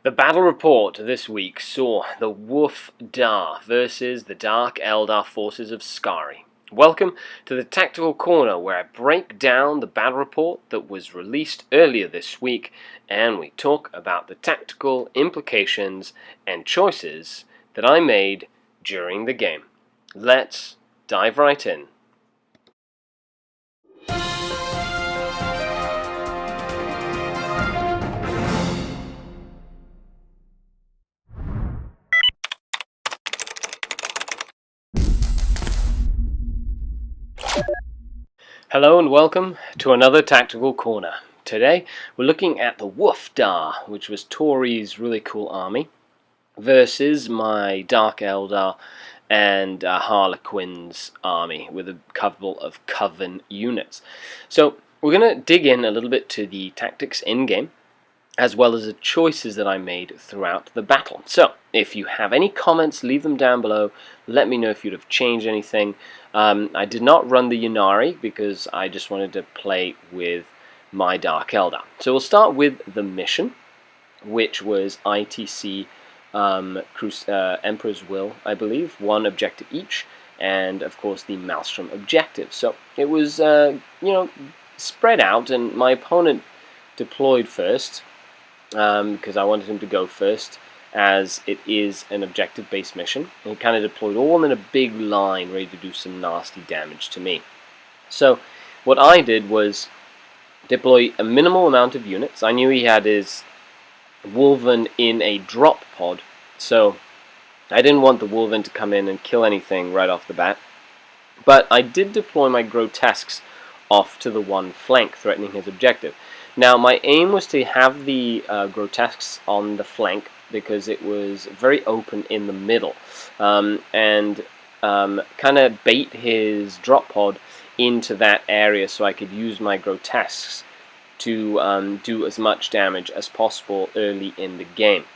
The battle report this week saw the Wolf-Dar versus the Dark Eldar forces of Skari. Welcome to the Tactical Corner, where I break down the battle report that was released earlier this week, and we talk about the tactical implications and choices that I made during the game. Let's dive right in. Hello and welcome to another Tactical Corner. Today we're looking at the Wolf-Dar, which was Tori's really cool army, versus my Dark Eldar and Halrequin's army with a couple of Coven units. So we're going to dig in a little bit to the tactics in-game, as well as the choices that I made throughout the battle. So, if you have any comments, leave them down below. Let me know if you'd have changed anything. I did not run the Ynnari because I just wanted to play with my Dark Eldar. So we'll start with the mission, which was ITC Emperor's Will, I believe, one objective each, and of course the Maelstrom objective. So it was, spread out, and my opponent deployed first, because I wanted him to go first, as it is an objective-based mission. And he kind of deployed all in a big line, ready to do some nasty damage to me. So what I did was deploy a minimal amount of units. I knew he had his Wolven in a drop pod, so I didn't want the Wolven to come in and kill anything right off the bat. But I did deploy my Grotesques off to the one flank, threatening his objective. Now, my aim was to have the Grotesques on the flank because it was very open in the middle, and kind of bait his drop pod into that area so I could use my Grotesques to do as much damage as possible early in the game.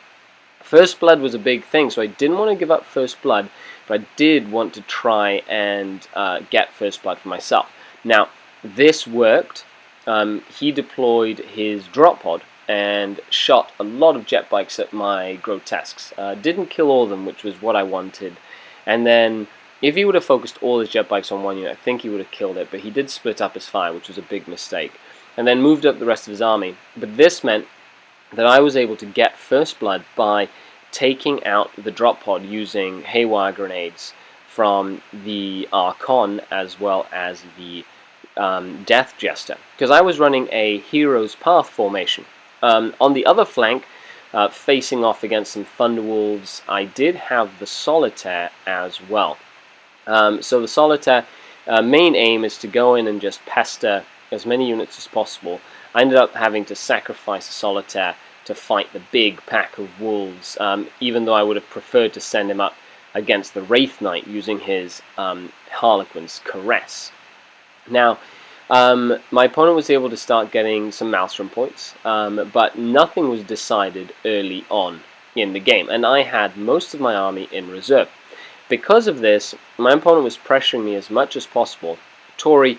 First Blood was a big thing, so I didn't want to give up First Blood, but I did want to try and get First Blood for myself. Now, this worked. He deployed his drop pod and shot a lot of jet bikes at my Grotesques. Didn't kill all of them, which was what I wanted. And then, if he would have focused all his jet bikes on one unit, I think he would have killed it, but he did split up his fire, which was a big mistake. And then moved up the rest of his army. But this meant that I was able to get First Blood by taking out the drop pod using haywire grenades from the Archon as well as the Death Jester, because I was running a Hero's Path formation. On the other flank, facing off against some Thunderwolves, I did have the Solitaire as well. So the Solitaire main aim is to go in and just pester as many units as possible. I ended up having to sacrifice a Solitaire to fight the big pack of wolves, even though I would have preferred to send him up against the Wraith Knight using his Harlequin's Caress. Now, my opponent was able to start getting some Maelstrom points, but nothing was decided early on in the game, and I had most of my army in reserve. Because of this, my opponent was pressuring me as much as possible. Tori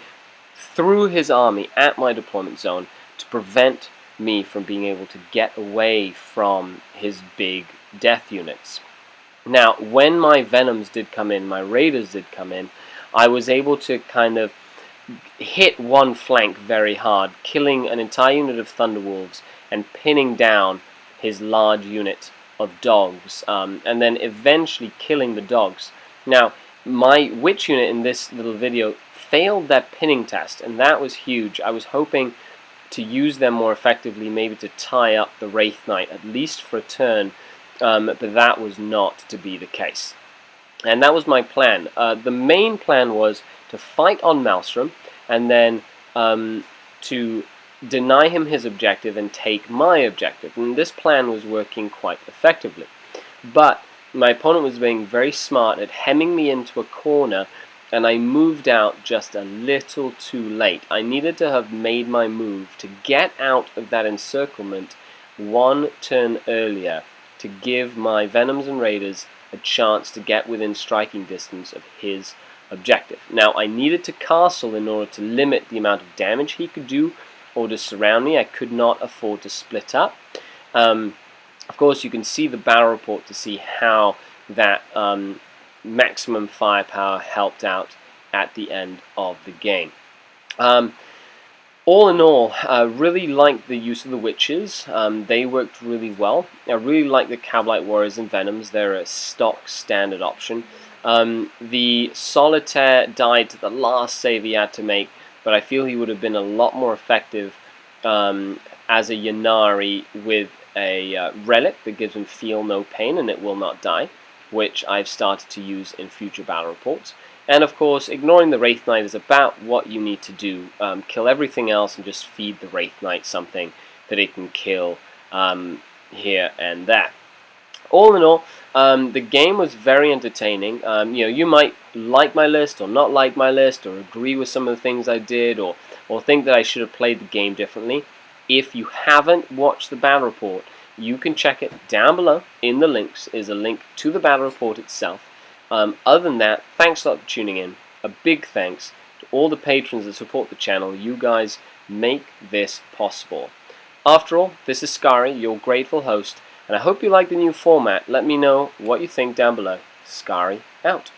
threw his army at my deployment zone to prevent me from being able to get away from his big death units. Now, when my Venoms did come in, my Raiders did come in, I was able to kind of hit one flank very hard, killing an entire unit of Thunderwolves and pinning down his large unit of dogs, and then eventually killing the dogs. Now, my witch unit in this little video failed that pinning test, and that was huge. I was hoping to use them more effectively, maybe to tie up the Wraith Knight, at least for a turn, but that was not to be the case. And that was my plan. The main plan was to fight on Maelstrom, and then to deny him his objective and take my objective. And this plan was working quite effectively. But my opponent was being very smart at hemming me into a corner, and I moved out just a little too late. I needed to have made my move to get out of that encirclement one turn earlier to give my Venoms and Raiders a chance to get within striking distance of his objective. Now, I needed to castle in order to limit the amount of damage he could do or to surround me. I could not afford to split up. Of course, you can see the battle report to see how that maximum firepower helped out at the end of the game. All in all, I really liked the use of the witches. They worked really well. I really like the Cavalite Warriors and Venoms. They're a stock standard option. The Solitaire died to the last save he had to make, but I feel he would have been a lot more effective as a Ynnari with a relic that gives him feel no pain and it will not die, which I've started to use in future battle reports. And of course, ignoring the Wraith Knight is about what you need to do. Kill everything else and just feed the Wraith Knight something that it can kill here and there. All in all, the game was very entertaining. You might like my list or not like my list, or agree with some of the things I did, or think that I should have played the game differently. If you haven't watched the battle report, you can check it down below. In the links is a link to the battle report itself. Other than that, thanks a lot for tuning in. A big thanks to all the patrons that support the channel. You guys make this possible. After all, this is Skari, your grateful host, and I hope you like the new format. Let me know what you think down below. Skari out.